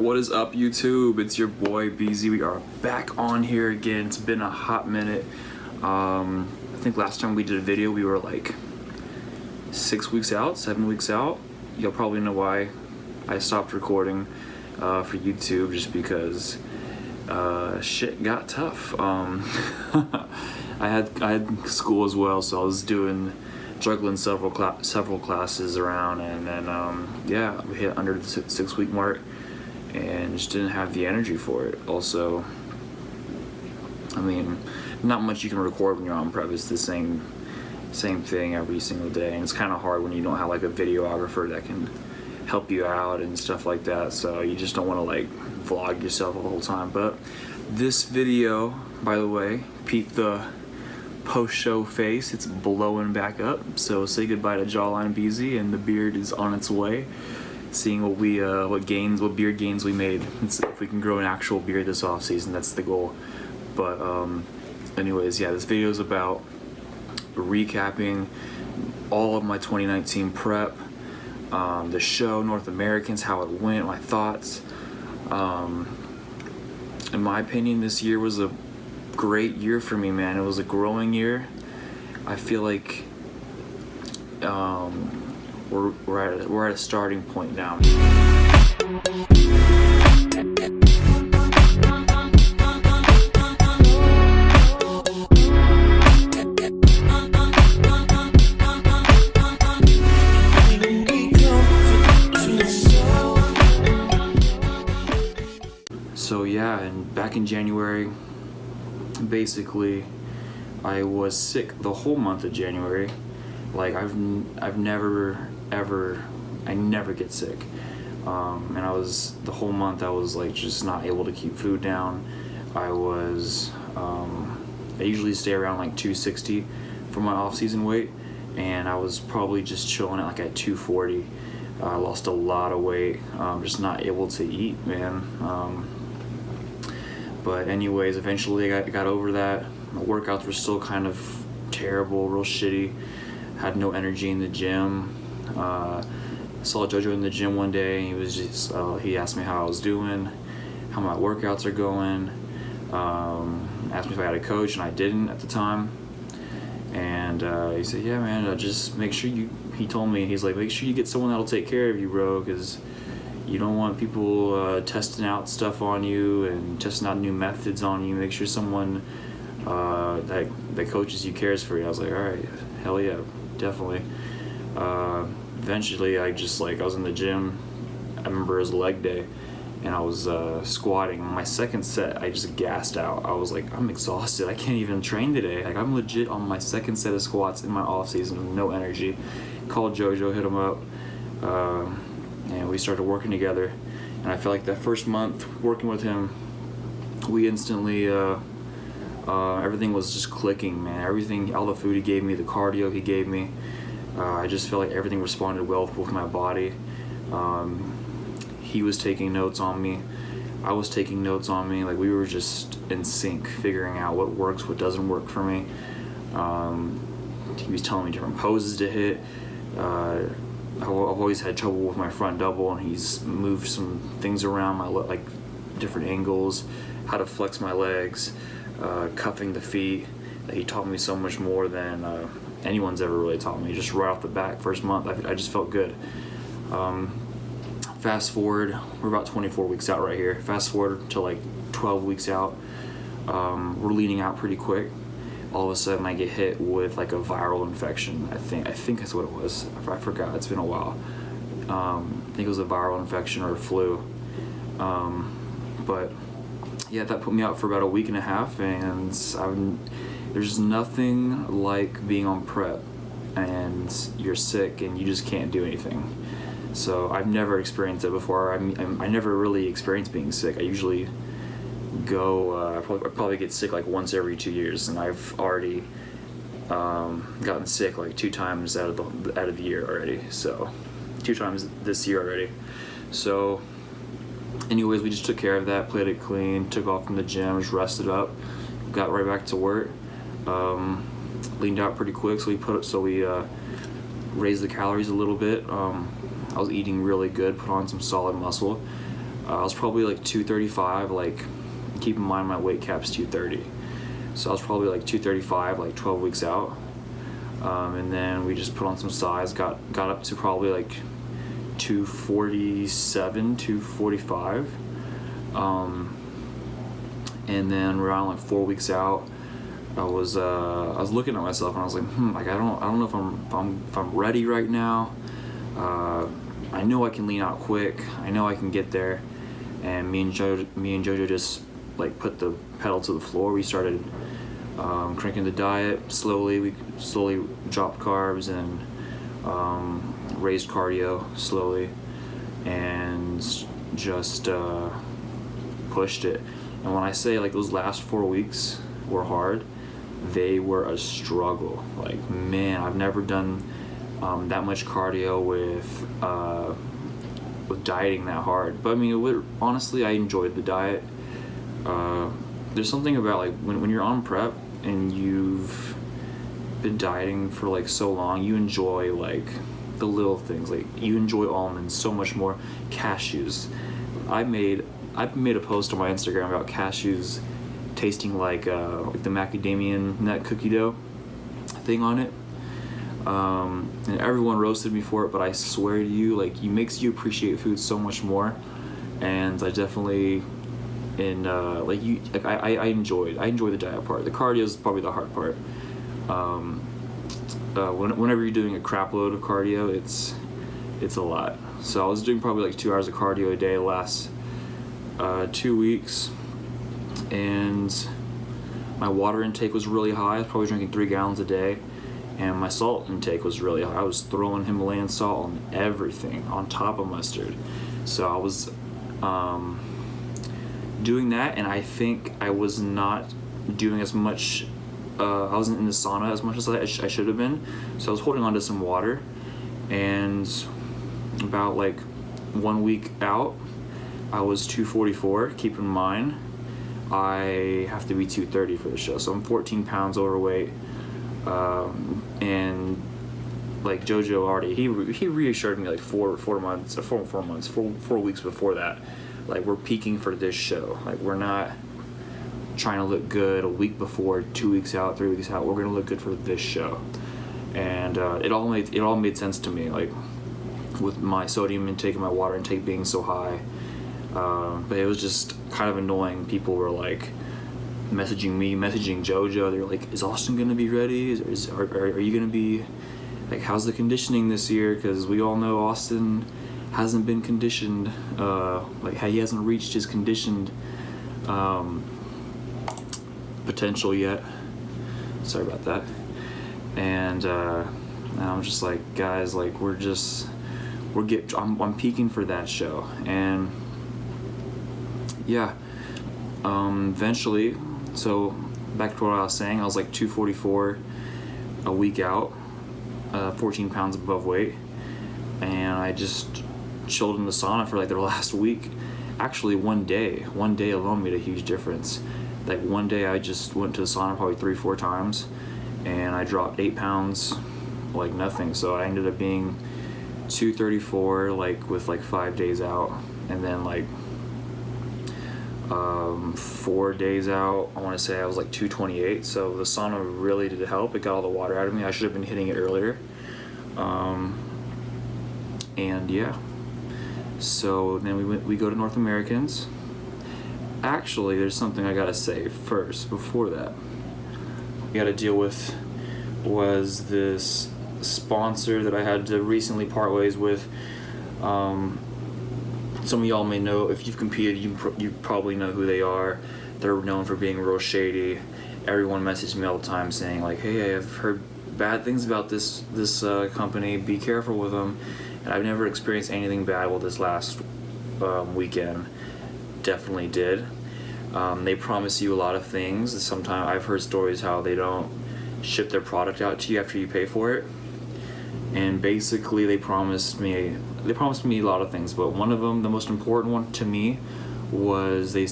What is up, YouTube? It's your boy BZ. We are back on here again. It's been a hot minute. I think last time we did a video we were like 6 weeks out, 7 weeks out. You'll probably know why I stopped recording for YouTube, just because shit got tough. I had school as well, so I was juggling several classes around, and then yeah, we hit under the 6 week mark and just didn't have the energy for it. Also, I mean, not much you can record when you're on prep. It's the same thing every single day, and it's kind of hard when you don't have like a videographer that can help you out and stuff like that, so you just don't want to like vlog yourself the whole time. But this video, by the way, peep the post-show face, it's blowing back up, so say goodbye to Jawline BZ, and the beard is on its way. Seeing what beard gains we made. If we can grow an actual beard this off season, that's the goal. But anyways, yeah, this video is about recapping all of my 2019 prep, the show, North Americans, how it went, my thoughts. In my opinion, this year was a great year for me, man. It was a growing year. I feel like we're at a starting point now. So yeah, and back in January, basically, I was sick the whole month of January. Like I never get sick, and I was the whole month. I was like just not able to keep food down. I usually stay around like 260 for my off-season weight, and I was probably just chilling at 240. I lost a lot of weight, just not able to eat, man. But anyways, eventually I got over that. My workouts were still kind of terrible, real shitty. Had no energy in the gym. Saw JoJo in the gym one day, and he asked me how I was doing, how my workouts are going. Asked me if I had a coach, and I didn't at the time. And he said, yeah, man, just make sure he told me, he's like, make sure you get someone that'll take care of you, bro, because you don't want people testing out stuff on you and testing out new methods on you. Make sure someone that coaches you cares for you. I was like, all right, hell yeah, definitely. Eventually, I was in the gym. I remember it was leg day, and I was squatting. My second set, I just gassed out. I was like, I'm exhausted. I can't even train today. Like, I'm legit on my second set of squats in my off season with no energy. Called JoJo, hit him up, and we started working together. And I felt like that first month working with him, we instantly everything was just clicking, man. Everything, all the food he gave me, the cardio he gave me, I just felt like everything responded well with my body. He was taking notes on me. I was taking notes on me. Like, we were just in sync, figuring out what works, what doesn't work for me. He was telling me different poses to hit. I've always had trouble with my front double, and he's moved some things around like different angles, how to flex my legs, cuffing the feet. He taught me so much more than anyone's ever really taught me. Just right off the bat, first month, I just felt good. Fast forward, we're about 24 weeks out right here. Fast forward to like 12 weeks out. We're leading out pretty quick. All of a sudden, I get hit with like a viral infection. I think that's what it was. I forgot. It's been a while. I think it was a viral infection or a flu. But yeah, that put me out for about a week and a half, and there's nothing like being on prep and you're sick and you just can't do anything. So I've never experienced it before. I never really experienced being sick. I usually go, I probably get sick like once every 2 years, and I've already gotten sick like 2 times out of the year already. So 2 times this year already. So anyways, we just took care of that, played it clean, took off from the gym, just rested up, got right back to work. Leaned out pretty quick, so we raised the calories a little bit. I was eating really good, put on some solid muscle. I was probably like 235. Like, keep in mind my weight cap's 230, so I was probably like 235, like 12 weeks out. And then we just put on some size, got up to probably like 247, 245. And then around like 4 weeks out, I was looking at myself and I was like, like I don't know if I'm ready right now. I know I can lean out quick. I know I can get there. And me and Jojo just like put the pedal to the floor. We started cranking the diet slowly. We slowly dropped carbs and raised cardio slowly, and just pushed it. And when I say like those last 4 weeks were hard, they were a struggle. Like, man, I've never done that much cardio with dieting that hard. But I mean, honestly, I enjoyed the diet. There's something about like when you're on prep and you've been dieting for like so long, you enjoy like the little things. Like, you enjoy almonds so much more. Cashews. I've made a post on my Instagram about cashews tasting like the macadamia nut cookie dough thing on it. And everyone roasted me for it, but I swear to you, like, it makes you appreciate food so much more. And I definitely, I enjoy the diet part. The cardio is probably the hard part. Whenever you're doing a crap load of cardio, it's a lot. So I was doing probably like 2 hours of cardio a day the last 2 weeks, and my water intake was really high. I was probably drinking 3 gallons a day, and my salt intake was really high. I was throwing Himalayan salt on everything on top of mustard. So I was doing that, and I think I was not doing as much. I wasn't in the sauna as much as I should have been. So I was holding on to some water, and about like 1 week out, I was 244. Keep in mind, I have to be 230 for the show, so I'm 14 pounds overweight. And like Jojo already, he reassured me like 4 weeks before that, like, we're peaking for this show. Like, we're not trying to look good a week before, 2 weeks out, 3 weeks out. We're gonna look good for this show. And it all made sense to me, like with my sodium intake and my water intake being so high. But it was just kind of annoying. People were like messaging me, messaging Jojo. They're like, "Is Austin gonna be ready? Are you gonna be like, how's the conditioning this year?" Because we all know Austin hasn't been conditioned. Like, he hasn't reached his conditioned potential yet. Sorry about that. And I'm just like, guys, like, I'm peaking for that show. And yeah, eventually, so back to what I was saying, I was like 244 a week out, 14 pounds above weight, and I just chilled in the sauna for like the last week. Actually, one day alone made a huge difference. Like, one day I just went to the sauna probably 3-4 times, and I dropped 8 pounds like nothing. So I ended up being 234 like with like 5 days out, and then like 4 days out, I want to say I was like 228. So the sauna really did help. It got all the water out of me. I should have been hitting it earlier. And yeah, so then we go to North Americans. Actually, there's something I gotta say first before that. I gotta deal with was this sponsor that I had to recently part ways with. Some of y'all may know, if you've competed, you probably know who they are. They're known for being real shady. Everyone messages me all the time saying like, "Hey, I've heard bad things about this company. Be careful with them." And I've never experienced anything bad. Well, this last weekend definitely did. They promise you a lot of things. Sometimes I've heard stories how they don't ship their product out to you after you pay for it. And basically, they promised me a lot of things, but one of them, the most important one to me, was they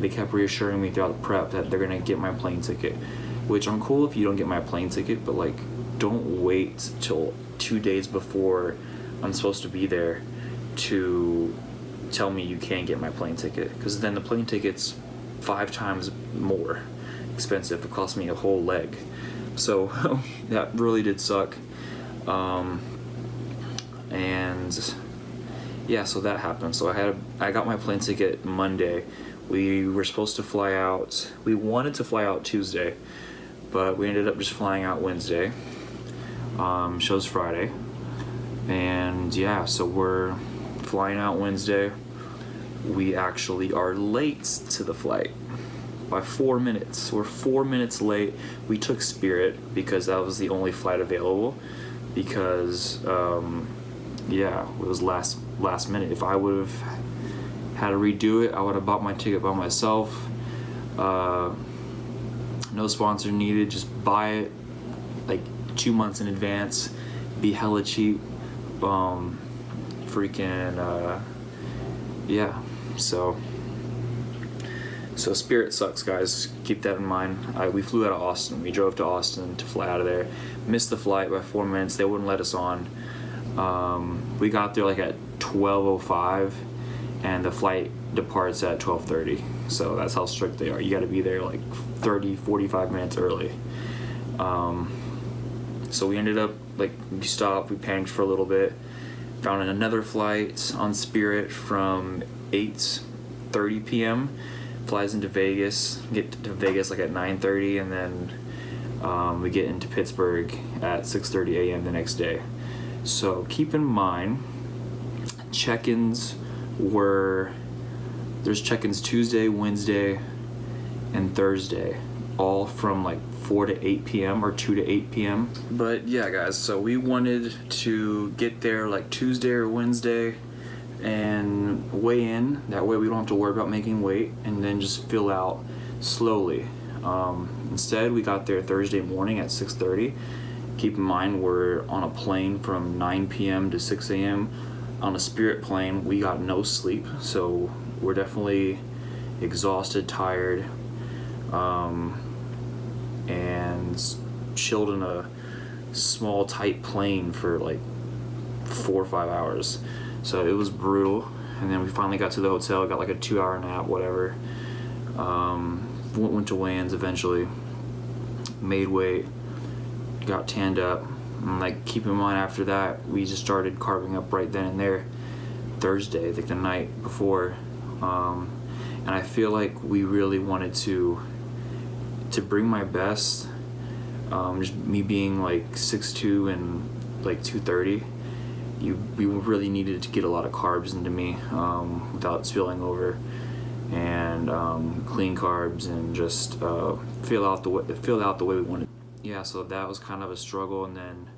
kept reassuring me throughout the prep that they're gonna get my plane ticket, which I'm cool if you don't get my plane ticket, but like, don't wait till 2 days before I'm supposed to be there to tell me you can't get my plane ticket, because then the plane ticket's 5 times more expensive. It cost me a whole leg. So that really did suck. And yeah, so that happened. So I got my plane ticket Monday. We were supposed to fly out. We wanted to fly out Tuesday, but we ended up just flying out Wednesday. Show's Friday. And yeah, so we're flying out Wednesday. We actually are late to the flight by 4 minutes. We're 4 minutes late. We took Spirit because that was the only flight available, because yeah, it was last minute. If I would have had to redo it, I would have bought my ticket by myself. No sponsor needed. Just buy it like 2 months in advance. Be hella cheap. Yeah. So Spirit sucks, guys. Keep that in mind. We flew out of Austin. We drove to Austin to fly out of there. Missed the flight by 4 minutes. They wouldn't let us on. We got there like at 12:05, and the flight departs at 12:30. So that's how strict they are. You got to be there like 45 minutes early. So we ended up, like, we stopped, we panicked for a little bit, found another flight on Spirit from 8:30 p.m. Flies into Vegas, get to Vegas like at 9:30, and then we get into Pittsburgh at 6:30 a.m. the next day. So keep in mind, check-ins there's check-ins Tuesday, Wednesday, and Thursday, all from like 4 to 8 p.m. or 2 to 8 p.m. But yeah, guys, so we wanted to get there like Tuesday or Wednesday and weigh in. That way we don't have to worry about making weight, and then just fill out slowly. Instead, we got there Thursday morning at 6:30. Keep in mind, we're on a plane from 9 p.m. to 6 a.m. On a Spirit plane, we got no sleep, so we're definitely exhausted, tired, and chilled in a small, tight plane for like 4 or 5 hours. So it was brutal. And then we finally got to the hotel, got like a 2-hour nap, whatever. Went to weigh-ins eventually, made weight, got tanned up. And like, keep in mind, after that, we just started carving up right then and there, Thursday, like the night before. And I feel like we really wanted to bring my best. Just me being like 6'2" and like 230, we really needed to get a lot of carbs into me without spilling over, and clean carbs, and just fill out the way we wanted. Yeah, so that was kind of a struggle. And then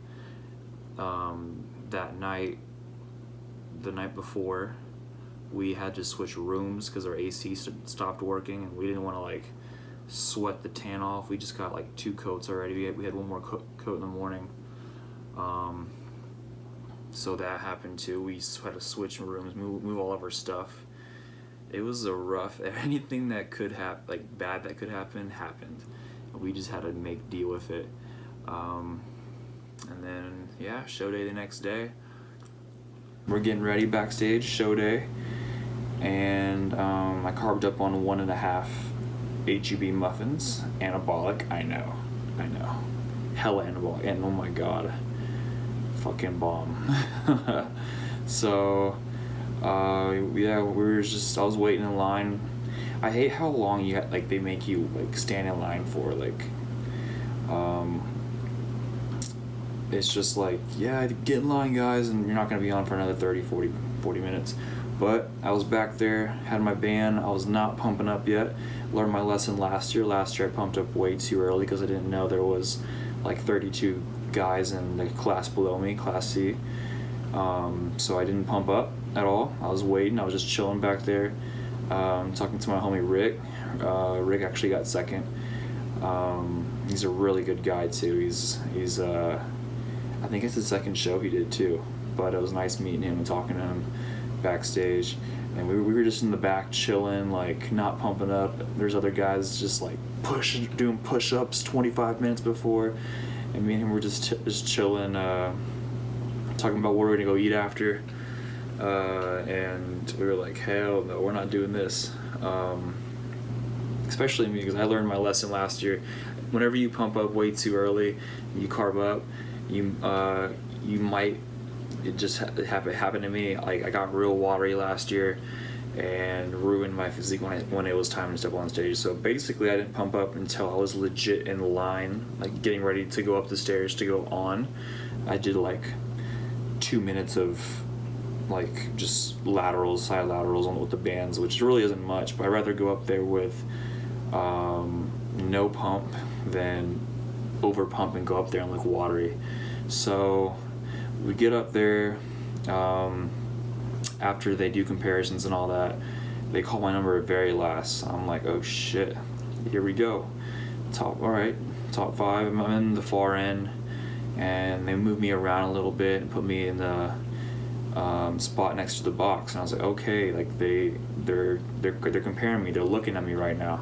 that night, the night before, we had to switch rooms because our AC stopped working, and we didn't want to like sweat the tan off. We just got like 2 coats already. We had one more coat in the morning. So that happened too. We had to switch rooms, move all of our stuff. It was a rough. Anything that could happen, like bad that could happen, happened. We just had to make deal with it. And then yeah, show day the next day. We're getting ready backstage, show day, and I carved up on 1.5 HEB muffins. Anabolic, I know, hella anabolic, and oh my god, fucking bomb. So yeah, I was waiting in line. I hate how long they make you like stand in line for, like, it's just like, yeah, get in line, guys, and you're not gonna be on for another 40 minutes. But I was back there, had my band. I was not pumping up yet. Learned my lesson last year. Last year I pumped up way too early because I didn't know there was like 32 guys in the class below me, Class C. So I didn't pump up at all. I was waiting. I was just chilling back there, talking to my homie Rick. Rick actually got second. He's a really good guy too. He's I think it's the second show he did too. But it was nice meeting him and talking to him backstage. And we were just in the back chilling, like not pumping up. There's other guys just like doing push-ups 25 minutes before, and me and him were just chilling, talking about where we're gonna go eat after. and we were like, hell no, we're not doing this. Especially me, because I learned my lesson last year. Whenever you pump up way too early, you carb up, you might, it just happened to me. Like, I got real watery last year and ruined my physique when it was time to step on stage. So basically I didn't pump up until I was legit in line, like getting ready to go up the stairs to go on. I did like 2 minutes of like just side laterals with the bands, which really isn't much, but I'd rather go up there with no pump than over pump and go up there and look watery. So we get up there, after they do comparisons and all that, they call my number at very last. I'm like, oh shit, here we go. All right, top 5, I'm in the far end, and they move me around a little bit and put me in the spot next to the box, and I was like, okay, like they're comparing me, they're looking at me right now.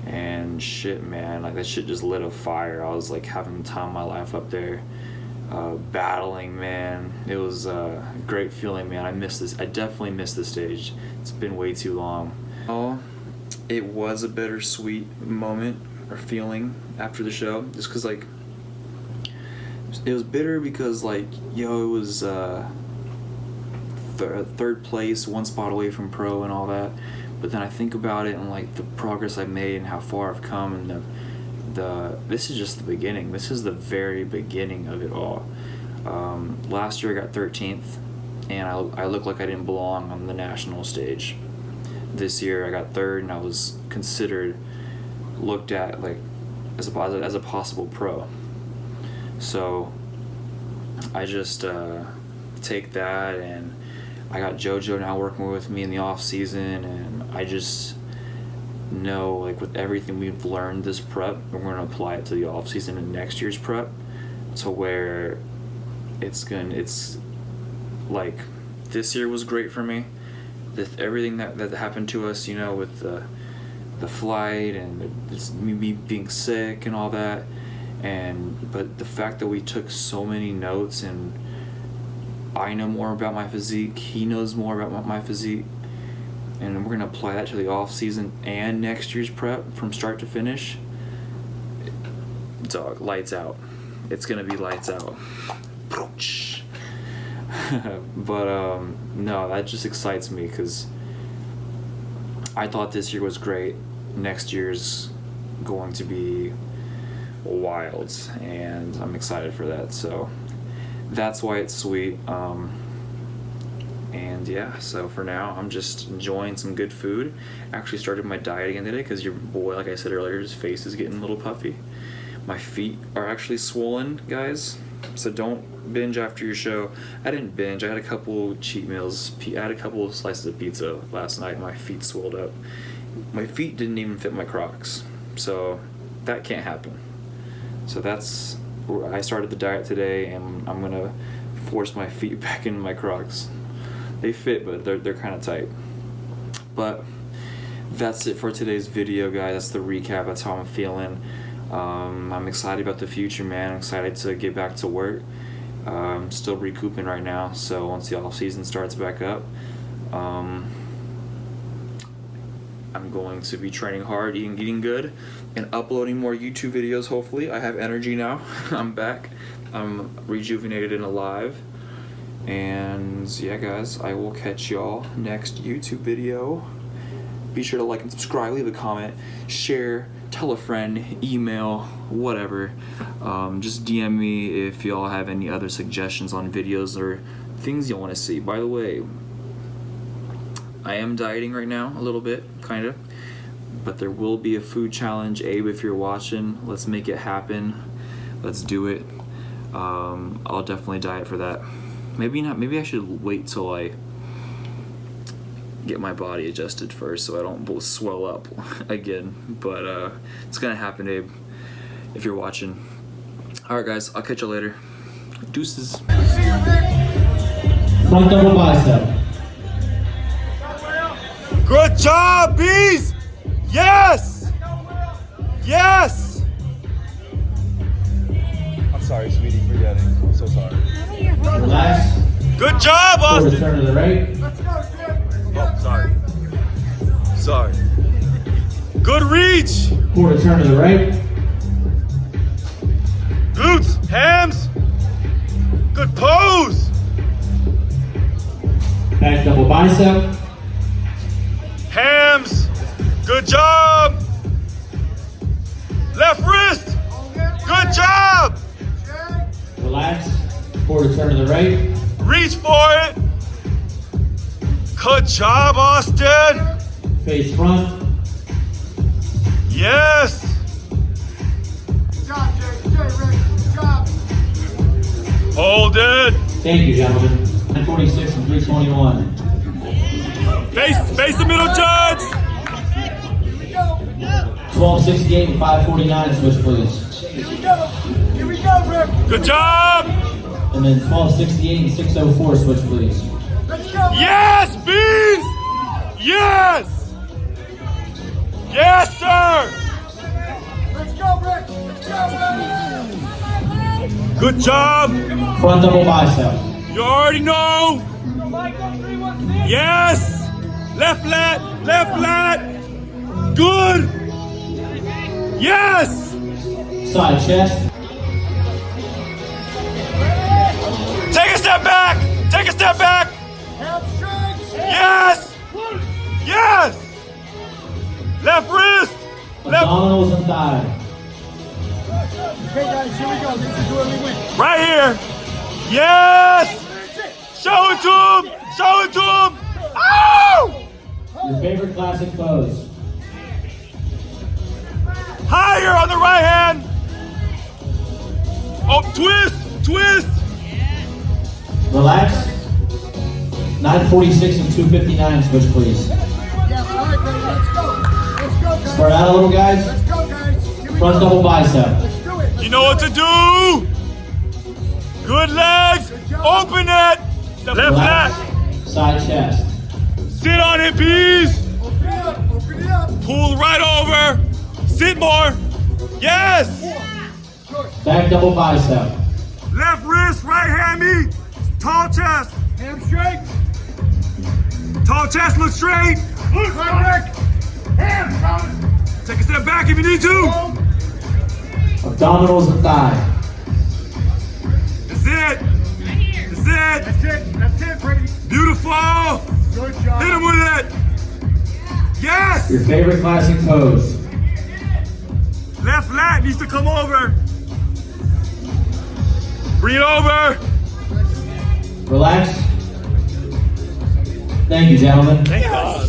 And shit, man, like that shit just lit a fire. I was like having the time of my life up there, battling, man. It was a great feeling, man. I definitely missed the stage. It's been way too long. Oh, it was a bittersweet moment or feeling after the show, just because like it was bitter because like, yo, it was third place, 1 spot away from pro and all that. But then I think about it and like the progress I made and how far I've come, and this is just the beginning. This is the very beginning of it all. Last year I got 13th, and I looked like I didn't belong on the national stage. This year I got 3rd, and I was looked at like as a possible pro. So I just take that, and I got JoJo now working with me in the off season, and I just know, like, with everything we've learned this prep, we're going to apply it to the off season and next year's prep, to where it's like, this year was great for me. Everything that happened to us, you know, with the flight and me being sick and all that, but the fact that we took so many notes, and I know more about my physique, he knows more about my physique, and we're gonna apply that to the off season and next year's prep from start to finish. Dog, lights out. It's gonna be lights out. But no, that just excites me, because I thought this year was great. Next year's going to be wild, and I'm excited for that. So that's why it's sweet. And yeah, so for now I'm just enjoying some good food. Actually started my diet again today, because your boy, like I said earlier, his face is getting a little puffy. My feet are actually swollen, guys, so don't binge after your show. I didn't binge. I had a couple cheat meals. I had a couple of slices of pizza last night, and my feet swelled up. My feet didn't even fit my Crocs, so that can't happen. So I started the diet today, and I'm gonna force my feet back into my Crocs. They fit, but they're kind of tight. But that's it for today's video, guys. That's the recap. That's how I'm feeling. I'm excited about the future, man. I'm excited to get back to work. I'm still recouping right now, so once the off season starts back up, I'm going to be training hard, eating good, and uploading more YouTube videos, hopefully. I have energy now. I'm back. I'm rejuvenated and alive. And yeah, guys, I will catch y'all next YouTube video. Be sure to like and subscribe, leave a comment, share, tell a friend, email, whatever. Just DM me if y'all have any other suggestions on videos or things you want to see. By the way, I am dieting right now a little bit, kind of, but there will be a food challenge. Abe, if you're watching, let's make it happen. Let's do it. I'll definitely diet for that. Maybe not. Maybe I should wait till I get my body adjusted first, so I don't swell up again. But it's gonna happen, Abe, if you're watching. All right, guys. I'll catch you later. Deuces. Front double bicep. Good job, bees! Yes! Yes! I'm sorry, sweetie, forgetting. I'm so sorry. Relax. Good job, Quarter Austin. turn to the right. Oh, sorry. Good reach. Quarter turn to the right. Glutes, hams. Good pose. Back double bicep. Hams. Good job. Left wrist. Good job. Relax. Quarter turn to the right. Reach for it. Good job, Austin. Face front. Yes. Hold it. Thank you, gentlemen. 946 and 321. Face the middle, judge. 1268 and 549. Switch, please. Here we go, Rick. Good job. And then 1268 and 604. Switch, please. Let's go. Yes, bees. Yes. Yes, sir. Let's go, Rick. Let's go, Good job. Front double bicep. You already know. Yes. Left lat. Left lat. Good. Yes. Side chest. Take a step back. Take a step back. Yes. Yes. Left wrist. Left. Abdominals and thigh. Okay, guys, here we go. This is where we win. Right here. Yes. Show it to him. Show it to him. Oh! Your favorite classic pose. Higher on the right hand. Oh, twist. Twist. Relax. 946 and 259. Switch, please. Yes, all right, buddy. Let's go. Let's go, guys. Spread out a little, guys. Let's go, guys. Here we Front go. double bicep. Let's do it. You know what to do. Good legs. Open it. Left Relax. lat. Side chest. Sit on it, bees. Open it up. Open it up. Pull right over. Sit more. Yes. Back double bicep. Left wrist, right hammy. Tall chest. Hamstring. Tall chest, look straight. Right, Rick. Hands, Take a step back if you need to. Abdominals and thigh. That's it. That's it. That's it. That's it, Brady. Beautiful. Good job. Hit him with it. Yes. Your favorite classic pose. Left lat needs to come over. Bring it over. Relax. Thank you, gentlemen. Thank God.